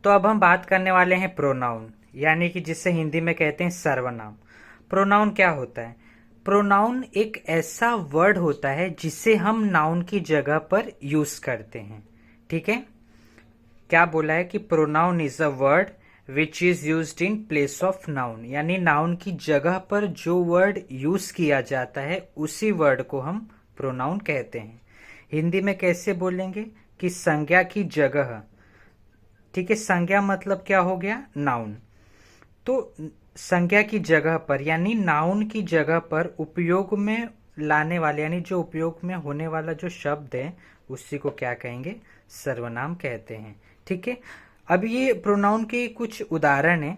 तो अब हम बात करने वाले हैं प्रोनाउन, यानी कि जिसे हिंदी में कहते हैं सर्वनाम। प्रोनाउन क्या होता है? प्रोनाउन एक ऐसा वर्ड होता है जिसे हम नाउन की जगह पर यूज करते हैं। ठीक है, क्या बोला है कि pronoun is a word which is used in place of noun, यानी नाउन की जगह पर जो वर्ड यूज किया जाता है उसी वर्ड को हम प्रोनाउन कहते हैं। हिंदी में कैसे बोलेंगे कि संज्ञा की जगह। ठीक है, संज्ञा मतलब क्या हो गया? नाउन। तो संज्ञा की जगह पर यानी नाउन की जगह पर उपयोग में लाने वाले, यानी जो उपयोग में होने वाला जो शब्द है उसी को क्या कहेंगे? सर्वनाम कहते हैं। ठीक है, अब ये प्रोनाउन के कुछ उदाहरण हैं,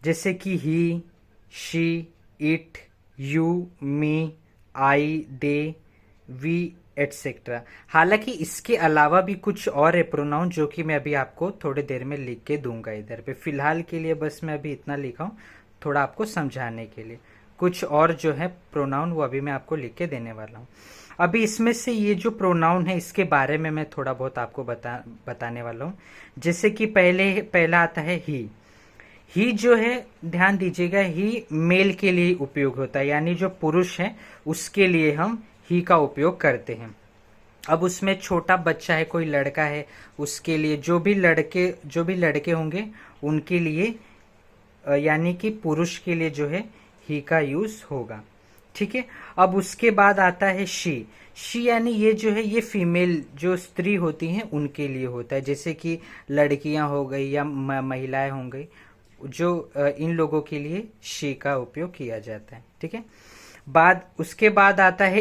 जैसे कि he, she, it, you, me, I, they, we, etcetera. हालांकि इसके अलावा भी कुछ और है प्रोनाउन जो कि मैं अभी आपको थोड़ी देर में लिख के दूंगा इधर पे। फिलहाल के लिए बस मैं अभी इतना लिखा हूँ थोड़ा आपको समझाने के लिए। कुछ और जो है प्रोनाउन वो अभी मैं आपको लिख के देने वाला हूँ। अभी इसमें से ये जो प्रोनाउन है इसके बारे में मैं थोड़ा बहुत आपको बताने वाला हूँ। जैसे कि पहला आता है ही जो है, ध्यान दीजिएगा, ही मेल के लिए उपयोग होता है, यानी जो पुरुष है उसके लिए हम ही का उपयोग करते हैं। अब उसमें छोटा बच्चा है, कोई लड़का है, उसके लिए जो भी लड़के होंगे उनके लिए यानी कि पुरुष के लिए जो है ही का यूज होगा। ठीक है, अब उसके बाद आता है शी यानी ये जो है ये फीमेल जो स्त्री होती हैं उनके लिए होता है, जैसे कि लड़कियां हो गई या महिलाएं हो गई, जो इन लोगों के लिए शी का उपयोग किया जाता है। ठीक है, उसके बाद आता है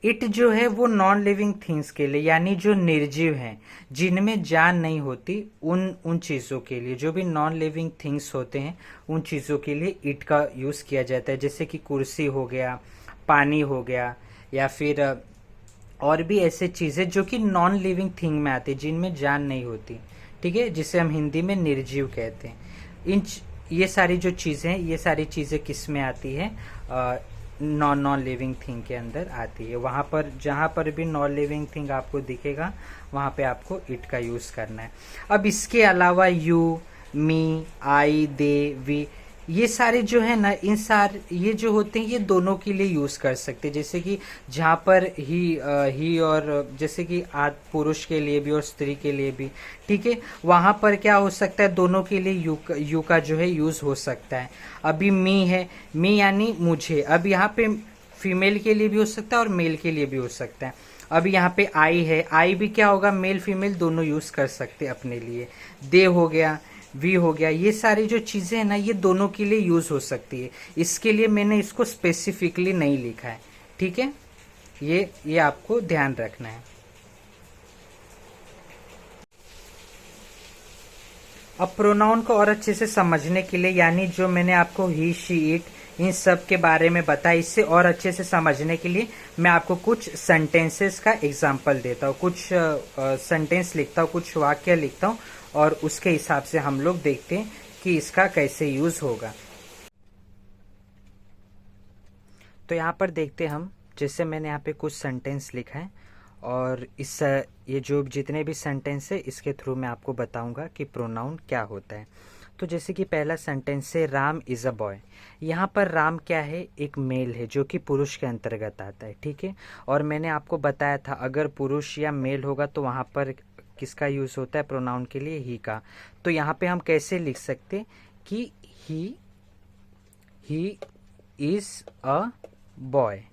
इट जो है वो नॉन लिविंग थिंग्स के लिए, यानी जो निर्जीव हैं, जिनमें जान नहीं होती, उन चीज़ों के लिए, जो भी नॉन लिविंग थिंग्स होते हैं उन चीज़ों के लिए इट का यूज़ किया जाता है। जैसे कि कुर्सी हो गया, पानी हो गया, या फिर और भी ऐसे चीज़ें जो कि नॉन लिविंग थिंग में आती है, जिनमें जान नहीं होती। ठीक है, जिसे हम हिंदी में निर्जीव कहते हैं। ये सारी जो चीज़ें, ये सारी चीज़ें किस में आती है? नॉन लिविंग थिंग के अंदर आती है। वहां पर जहां पर भी नॉन लिविंग थिंग आपको दिखेगा वहां पे आपको इट का यूज करना है। अब इसके अलावा you, me, I, they, we, ये सारे जो है ना, ये जो होते हैं ये दोनों के लिए यूज कर सकते हैं। जैसे कि जहां पर ही और जैसे कि पुरुष के लिए भी और स्त्री के लिए भी। ठीक है, वहां पर क्या हो सकता है? दोनों के लिए यू का जो है यूज हो सकता है। अभी मी है, मी यानी मुझे, अब यहाँ पे फीमेल के लिए भी हो सकता है और मेल के लिए भी हो सकता है। अभी यहाँ पे आई है, आई भी क्या होगा? मेल फीमेल दोनों यूज कर सकते हैं अपने लिए। दे हो गया, वी हो गया, ये सारी जो चीजें है ना ये दोनों के लिए यूज हो सकती है। इसके लिए मैंने इसको स्पेसिफिकली नहीं लिखा है। ठीक है, ये आपको ध्यान रखना है। अब प्रोनाउन को और अच्छे से समझने के लिए, यानी जो मैंने आपको ही, शी, इट, इन सब के बारे में बताया, इससे और अच्छे से समझने के लिए मैं आपको कुछ सेंटेंसेस का एग्जांपल देता हूँ, कुछ सेंटेंस लिखता हूँ, कुछ वाक्य लिखता हूँ, और उसके हिसाब से हम लोग देखते हैं कि इसका कैसे यूज होगा। तो यहाँ पर देखते हैं हम, जैसे मैंने यहाँ पे कुछ सेंटेंस लिखा है, और ये जो जितने भी सेंटेंस है इसके थ्रू मैं आपको बताऊंगा कि प्रोनाउन क्या होता है। तो जैसे कि पहला सेंटेंस है, राम इज अ बॉय। यहाँ पर राम क्या है? एक मेल है जो कि पुरुष के अंतर्गत आता है। ठीक है, और मैंने आपको बताया था अगर पुरुष या मेल होगा तो वहां पर किसका यूज होता है प्रोनाउन के लिए? ही का। तो यहाँ पे हम कैसे लिख सकते कि ही इज अ बॉय।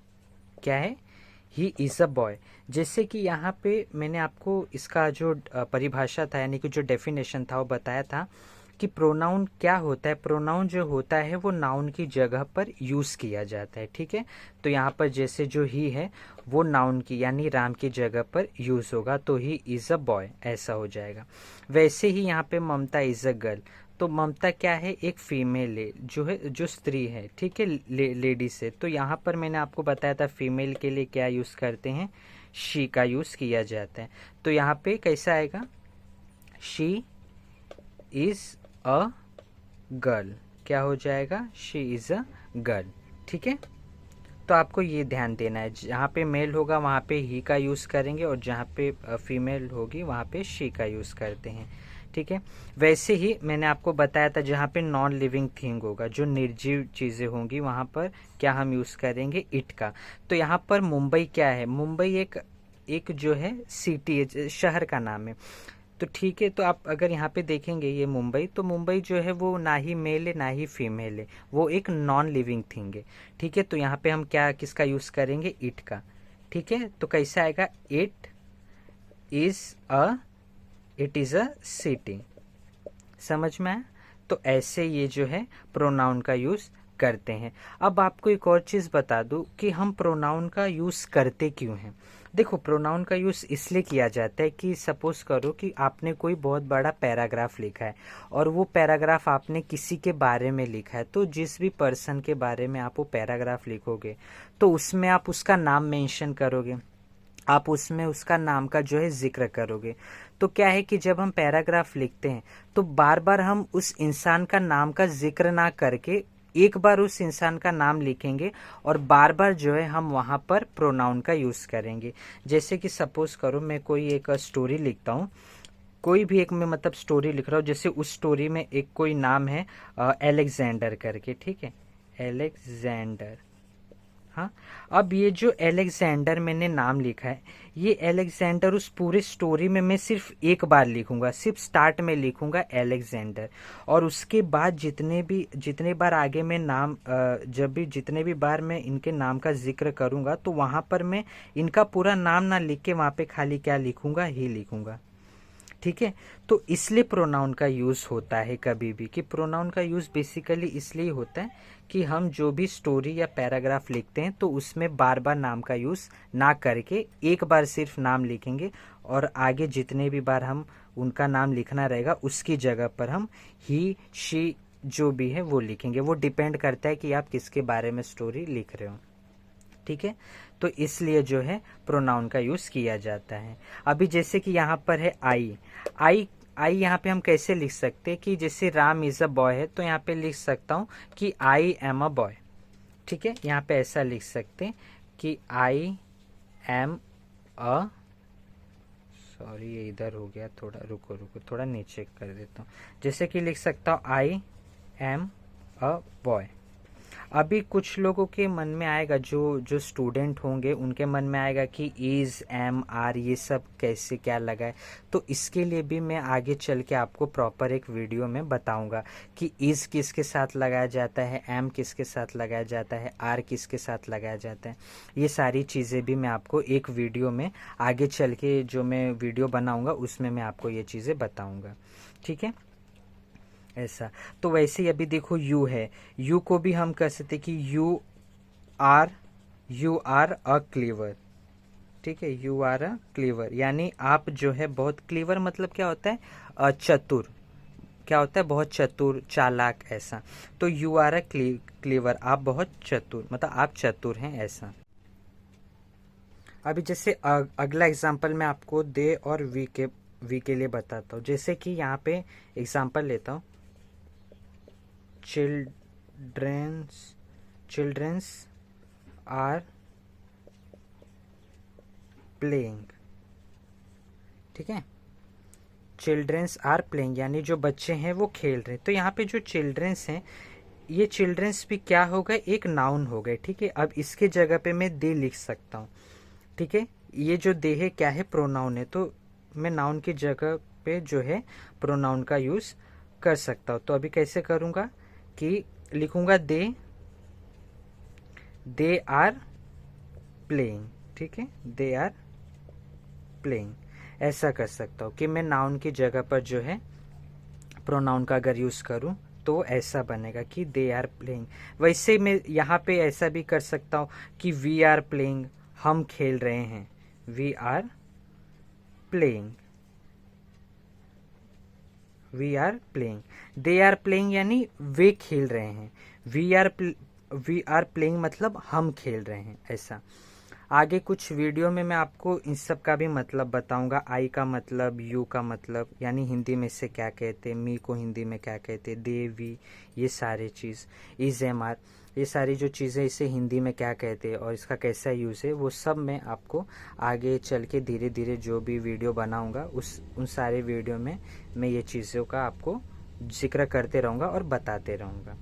क्या है? He is a boy. जैसे कि यहाँ पे मैंने आपको इसका जो परिभाषा था, यानी कि जो डेफिनेशन था वो बताया था कि प्रोनाउन क्या होता है। प्रोनाउन जो होता है वो नाउन की जगह पर यूज किया जाता है। ठीक है, तो यहाँ पर जैसे जो ही है वो नाउन की यानी राम की जगह पर यूज होगा, तो ही इज अ बॉय ऐसा हो जाएगा। वैसे ही यहाँ पे ममता इज अ गर्ल। तो ममता क्या है? एक फीमेल है, जो स्त्री है। ठीक है, लेडीज है। तो यहाँ पर मैंने आपको बताया था फीमेल के लिए क्या यूज करते हैं? शी का यूज किया जाता है। तो यहाँ पे कैसा आएगा? She is a girl. क्या हो जाएगा? She is a girl. ठीक है, तो आपको ये ध्यान देना है, जहाँ पे मेल होगा वहाँ पे ही का यूज करेंगे, और जहाँ पे फीमेल होगी वहाँ पे शी का यूज करते हैं। ठीक है। वैसे ही मैंने आपको बताया था जहाँ पे नॉन लिविंग थिंग होगा, जो निर्जीव चीज़ें होंगी, वहाँ पर क्या हम यूज़ करेंगे, इट का। तो यहाँ पर मुंबई क्या है, मुंबई एक एक जो है सिटी है, शहर का नाम है। तो ठीक है, तो आप अगर यहाँ पे देखेंगे ये मुंबई, तो मुंबई जो है वो ना ही मेल है ना ही फीमेल है, वो एक नॉन लिविंग थिंग है। ठीक है, तो यहाँ पे हम क्या किसका यूज़ करेंगे, इट का। ठीक है, तो कैसे आएगा, it is a it is a city. समझ में आया। तो ऐसे ये जो है प्रोनाउन का यूज़ करते हैं। अब आपको एक और चीज़ बता दूं कि हम प्रोनाउन का यूज़ करते क्यों हैं। देखो, प्रोनाउन का यूज़ इसलिए किया जाता है कि सपोज करो कि आपने कोई बहुत बड़ा पैराग्राफ लिखा है और वो पैराग्राफ आपने किसी के बारे में लिखा है, तो जिस भी पर्सन के बारे में आप वो पैराग्राफ लिखोगे तो उसमें आप उसका नाम मेंशन करोगे, आप उसमें उसका नाम का जो है जिक्र करोगे। तो क्या है कि जब हम पैराग्राफ लिखते हैं तो बार बार हम उस इंसान का नाम का जिक्र ना करके एक बार उस इंसान का नाम लिखेंगे और बार बार जो है हम वहाँ पर प्रोनाउन का यूज़ करेंगे। जैसे कि सपोज करो मैं कोई एक स्टोरी लिखता हूँ, कोई भी एक मैं मतलब स्टोरी लिख रहा हूँ, जैसे उस स्टोरी में एक कोई नाम है एलेक्जेंडर करके, ठीक है, एलेक्जेंडर। हाँ, अब ये जो एलेक्जेंडर मैंने नाम लिखा है, ये एलेक्जेंडर उस पूरे स्टोरी में मैं सिर्फ एक बार लिखूंगा, सिर्फ स्टार्ट में लिखूंगा एलेक्जेंडर, और उसके बाद जितने बार आगे मैं नाम जब भी जितने भी बार मैं इनके नाम का जिक्र करूंगा तो वहां पर मैं इनका पूरा नाम ना लिख के वहां पे खाली क्या लिखूंगा, ही लिखूंगा। ठीक है, तो इसलिए प्रोनाउन का यूज़ होता है कभी भी, कि प्रोनाउन का यूज़ बेसिकली इसलिए होता है कि हम जो भी स्टोरी या पैराग्राफ लिखते हैं तो उसमें बार बार नाम का यूज़ ना करके एक बार सिर्फ नाम लिखेंगे और आगे जितने भी बार हम उनका नाम लिखना रहेगा उसकी जगह पर हम ही, शी जो भी है वो लिखेंगे। वो डिपेंड करता है कि आप किसके बारे में स्टोरी लिख रहे हो। ठीक है, तो इसलिए जो है प्रोनाउन का यूज़ किया जाता है। अभी जैसे कि यहाँ पर है आई, आई यहाँ पे हम कैसे लिख सकते हैं कि जैसे राम इज़ अ बॉय है तो यहाँ पे लिख सकता हूँ कि आई एम अ बॉय। ठीक है, यहाँ पे ऐसा लिख सकते हैं कि आई एम अ, सॉरी ये इधर हो गया, थोड़ा रुको रुको, थोड़ा नीचे कर देता हूँ। जैसे कि लिख सकता हूँ आई एम अ बॉय। अभी कुछ लोगों के मन में आएगा, जो जो स्टूडेंट होंगे उनके मन में आएगा कि इज, एम, आर ये सब कैसे क्या लगाए। तो इसके लिए भी मैं आगे चल के आपको प्रॉपर एक वीडियो में बताऊंगा कि इज किसके साथ लगाया जाता है, एम किसके साथ लगाया जाता है, आर किसके साथ लगाया जाता है। ये सारी चीज़ें भी मैं आपको एक वीडियो में आगे चल के जो मैं वीडियो बनाऊंगा उसमें मैं आपको ये चीज़ें बताऊँगा। ठीक है, ऐसा। तो वैसे ही अभी देखो यू है, यू को भी हम कह सकते कि यू आर अ क्लीवर। ठीक है, यू आर अ क्लीवर, यानी आप जो है बहुत, क्लीवर मतलब क्या होता है, चतुर, क्या होता है, बहुत चतुर, चालाक, ऐसा। तो यू आर अ क्लीवर, आप बहुत चतुर, मतलब आप चतुर हैं, ऐसा। अभी जैसे अगला एग्जांपल मैं आपको दे और वी के लिए बताता हूँ। जैसे कि यहाँ पे एग्जांपल लेता हूँ, चिल्ड्रेंस आर प्लेइंग। ठीक है, चिल्ड्रेंस आर प्लेइंग यानी जो बच्चे हैं वो खेल रहे हैं। तो यहाँ पे जो चिल्ड्रेंस हैं, ये चिल्ड्रेंस भी क्या हो गए, एक नाउन हो गए। ठीक है, अब इसके जगह पे मैं दे लिख सकता हूँ। ठीक है, ये जो दे है क्या है, प्रोनाउन है, तो मैं नाउन की जगह पे जो है प्रोनाउन का यूज कर सकता हूँ। तो अभी कैसे करूँगा कि लिखूंगा दे आर प्लेइंग। ठीक है, दे आर प्लेइंग, ऐसा कर सकता हूँ कि मैं नाउन की जगह पर जो है प्रोनाउन का अगर यूज करूँ तो ऐसा बनेगा कि दे आर प्लेइंग। वैसे मैं यहाँ पे ऐसा भी कर सकता हूँ कि वी आर प्लेइंग, हम खेल रहे हैं, we are playing, we are playing. They are playing यानी वे खेल रहे हैं, वी आर प्लेइंग मतलब हम खेल रहे हैं, ऐसा। आगे कुछ वीडियो में मैं आपको इन सब का भी मतलब बताऊंगा, आई का मतलब, यू का मतलब, यानी हिंदी में इसे क्या कहते हैं, मी को हिंदी में क्या कहते हैं, दे, वी, ये सारे चीज़, इज, एम, आर। ये सारी जो चीज़ें इसे हिंदी में क्या कहते हैं और इसका कैसा यूज़ है, वो सब मैं आपको आगे चल के धीरे धीरे जो भी वीडियो बनाऊंगा उन सारे वीडियो में मैं ये चीज़ों का आपको जिक्र करते रहूँगा और बताते रहूँगा।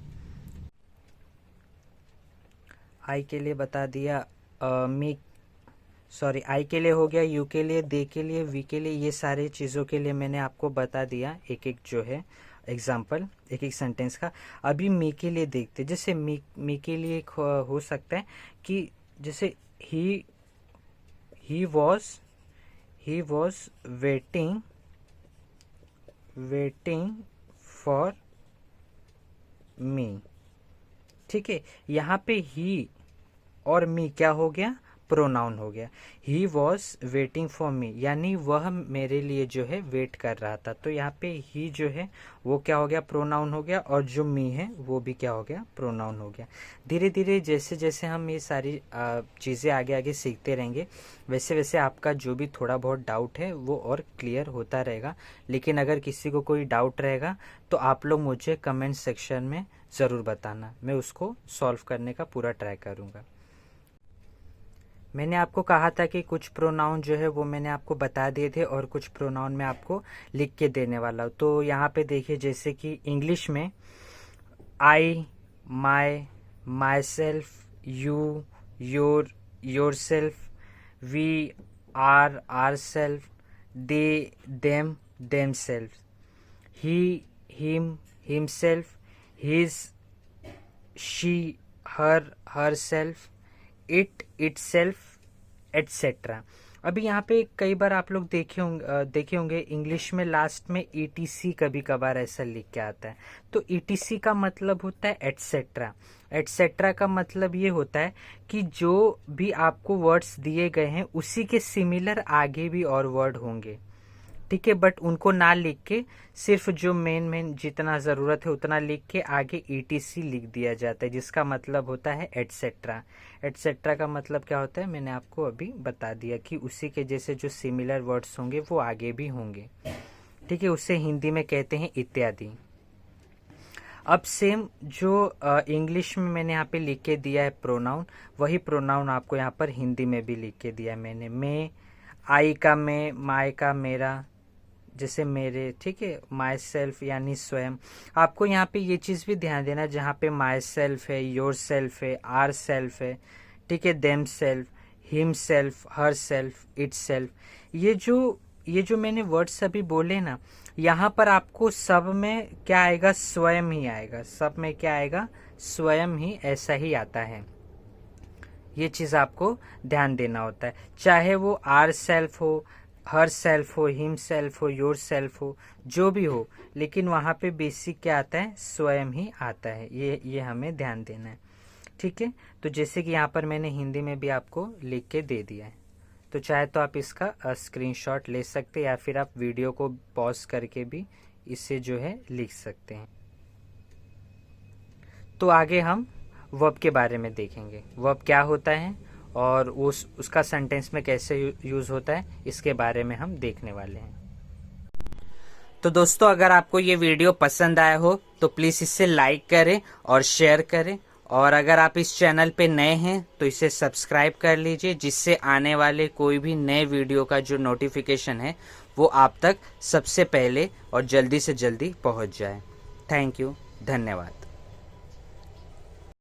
आई के लिए बता दिया, आई के लिए हो गया, यू के लिए, दे के लिए, वी के लिए, ये सारे चीज़ों के लिए मैंने आपको बता दिया एक एक जो है एग्जाम्पल, एक एक सेंटेंस का। अभी मी के लिए देखते, जैसे मी के लिए एक हो सकता है कि जैसे he was waiting for me. ठीक है, यहाँ पे ही और मी क्या हो गया, प्रोनाउन हो गया। He was waiting for me, यानी वह मेरे लिए जो है वेट कर रहा था। तो यहाँ पे ही जो है वो क्या हो गया, प्रोनाउन हो गया, और जो मी है वो भी क्या हो गया, प्रोनाउन हो गया। धीरे धीरे जैसे जैसे हम ये सारी चीज़ें आगे आगे सीखते रहेंगे, वैसे वैसे आपका जो भी थोड़ा बहुत डाउट है वो और क्लियर होता रहेगा। लेकिन अगर किसी को कोई डाउट रहेगा तो आप लोग मुझे कमेंट सेक्शन में ज़रूर बताना, मैं उसको सॉल्व करने का पूरा ट्राई करूँगा। मैंने आपको कहा था कि कुछ प्रोनाउन जो है वो मैंने आपको बता दिए थे और कुछ प्रोनाउन मैं आपको लिख के देने वाला हूँ। तो यहाँ पे देखिए, जैसे कि इंग्लिश में I, myself, you, yourself, we, ourselves, they, themselves, he, himself, his, she, herself, itself, etcetera. अभी यहाँ पे कई बार आप लोग देखे होंगे इंग्लिश में लास्ट में ईटीसी कभी कभार ऐसा लिख के आता है। तो ईटीसी का मतलब होता है एटसेट्रा। एटसेट्रा का मतलब ये होता है कि जो भी आपको वर्ड्स दिए गए हैं उसी के सिमिलर आगे भी और वर्ड होंगे। ठीक है, बट उनको ना लिख के सिर्फ जो मेन जितना ज़रूरत है उतना लिख के आगे ईटीसी लिख दिया जाता है, जिसका मतलब होता है एटसेट्रा। एटसेट्रा का मतलब क्या होता है मैंने आपको अभी बता दिया कि उसी के जैसे जो सिमिलर वर्ड्स होंगे वो आगे भी होंगे। ठीक है, उसे हिंदी में कहते हैं इत्यादि। अब सेम जो इंग्लिश में मैंने यहाँ पे लिख के दिया है प्रोनाउन, वही प्रोनाउन आपको यहाँ पर हिंदी में भी लिख के दिया है मैंने। मैं, आई का मैं, माई का मेरा, जैसे मेरे। ठीक है, माई सेल्फ यानी स्वयं। आपको यहाँ पे ये चीज़ भी ध्यान देना, जहाँ पे माई सेल्फ है, योर सेल्फ है, आर सेल्फ है, ठीक है, them self, him self, her self, it self, ये जो मैंने वर्ड्स अभी बोले ना, यहाँ पर आपको सब में क्या आएगा, स्वयं ही आएगा। सब में क्या आएगा, स्वयं ही, ऐसा ही आता है। ये चीज़ आपको ध्यान देना होता है, चाहे वो आर सेल्फ हो, हर सेल्फ हो, हिम सेल्फ हो, योर सेल्फ हो, जो भी हो, लेकिन वहाँ पे बेसिक क्या आता है, स्वयं ही आता है। ये हमें ध्यान देना है। ठीक है, तो जैसे कि यहाँ पर मैंने हिंदी में भी आपको लिख के दे दिया है, तो चाहे तो आप इसका स्क्रीनशॉट ले सकते हैं या फिर आप वीडियो को पॉज करके भी इसे जो है लिख सकते हैं। तो आगे हम वर्ब के बारे में देखेंगे, वर्ब क्या होता है और उसका सेंटेंस में कैसे यूज होता है, इसके बारे में हम देखने वाले हैं। तो दोस्तों, अगर आपको ये वीडियो पसंद आया हो तो प्लीज़ इसे लाइक करें और शेयर करें, और अगर आप इस चैनल पे नए हैं तो इसे सब्सक्राइब कर लीजिए, जिससे आने वाले कोई भी नए वीडियो का जो नोटिफिकेशन है वो आप तक सबसे पहले और जल्दी से जल्दी पहुंच जाए। थैंक यू, धन्यवाद।